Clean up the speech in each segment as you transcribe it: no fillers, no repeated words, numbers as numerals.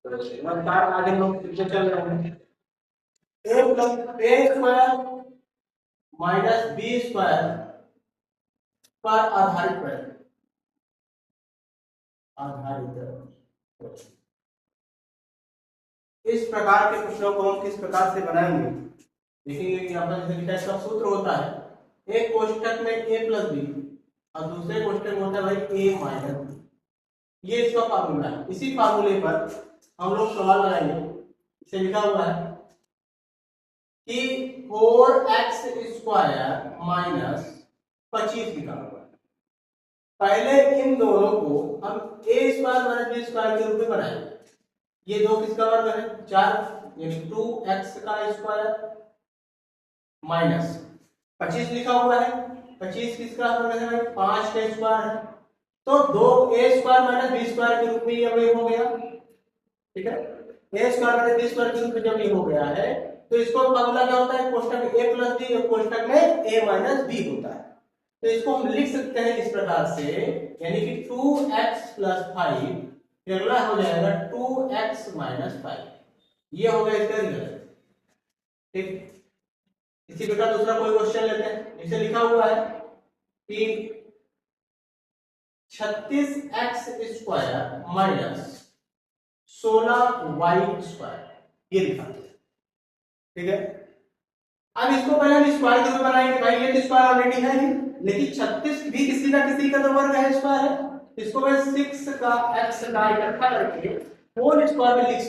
लगातार आगे लोग पीछे चल रहे हैं। ए प्लस ए स्क्वायर माइनस बी स्क्वायर पर आधारित इस प्रकार के प्रश्नों को हम किस प्रकार से बनाएंगे देखेंगे कि यहाँ पर जैसे इसका सूत्र होता है एक कोष्टक में ए प्लस बी और दूसरे कोष्टक में होता है भाई ए माइनस बी। ये इसका फार्मूला है। इसी फार्मूले पर हम लोग सवाल बनाएंगे। इसे लिखा हुआ है कि 4x स्क्वायर माइनस 25 लिखा हुआ है। पहले इन दोनों को हम a square minus b square के रूप में बनाएंगे। ये दो किसका वर्ग है 4 यानी 2x का स्क्वायर माइनस 25 लिखा हुआ है। 25 किसका वर्ग है भाई 5 का स्क्वायर है। तो दो a square minus b square के रूप में ये हो गया। ठीक है a square minus b square के रूप में जब ये हो गया है तो इसको फार्मूला क्या होता है कोष्टक में a प्लस बी और कोष्टक में a माइनस बी होता है। तो इसको हम लिख सकते हैं इस प्रकार से यानी कि 2x प्लस 5 अगला हो जाएगा 2x माइनस 5। ये हो गया इसका रिजल्ट। ठीक इसी प्रकार दूसरा कोई क्वेश्चन लेते हैं। इसे लिखा हुआ है कि 36x square minus 16y square ये लिखा है। ठीक है अब इसको पहले हम स्क्वायर के रूप में बनाएंगे। भाई ये तो स्क्वायर ऑलरेडी है ही लेकिन 36 भी किसी ना किसी का तो वर्ग है स्क्वायर है। इसको मैं 6 का x का इकट्ठा करके होल स्क्वायर में लिख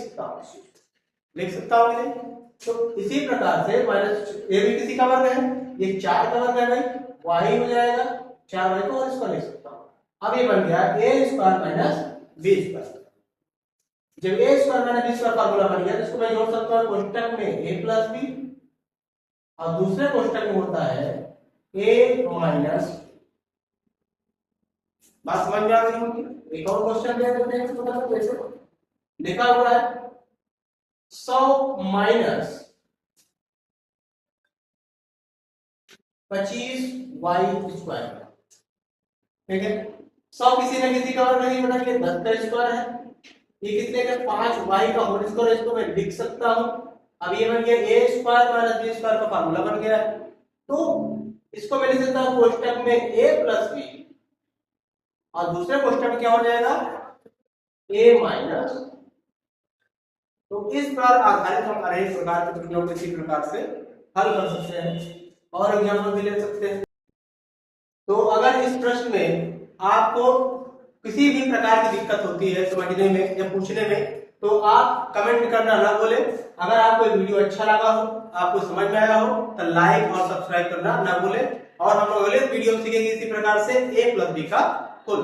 सकता हूं तो इसी प्रकार से माइनस ये भी किसी का वर्ग है ये 4 का वर्ग है भाई y हो जाएगा 4y को होल स्क्वायर लिख सकता हूं। अब ये बन गया a square minus b square. जब a square minus b square formula बन गया तो इसको मैं जोड़ सकता हूं कोष्टक में a प्लस b और दूसरे कोष्टक में होता है a माइनस बात समझ में आ रही होगी। एक और क्वेश्चन ले लेते हैं तो मतलब कैसे लिखा हुआ है 100 माइनस 25y स्क्वायर। ठीक है 100 किसी न किसी का वर्ग नहीं बना के 10 का स्क्वायर है। ये कितने का 5y का होल स्क्वायर इसको मैं लिख सकता हूं। अब ये बन गया a square minus b square का फार्मूला बन गया है। तो इसको मैं लिख सकता हूं कोष्टक में a प्लस b और दूसरे क्वेश्चन में क्या हो जाएगा a माइनस। तो इस पर आधारित हम अनेक प्रकार के प्रश्नों को इसी प्रकार से हल कर सकते हैं और एग्जाम्पल भी ले सकते हैं। तो अगर इस प्रश्न में आपको किसी भी प्रकार की दिक्कत होती है समझने में या पूछने में तो आप कमेंट करना ना भूलें। अगर आपको वीडियो अच्छा लगा हो आपको समझ में आया हो तो लाइक और सब्सक्राइब करना ना भूलें और हम लोग अगले वीडियो में सीखेंगे इसी प्रकार से a प्लस b का होल।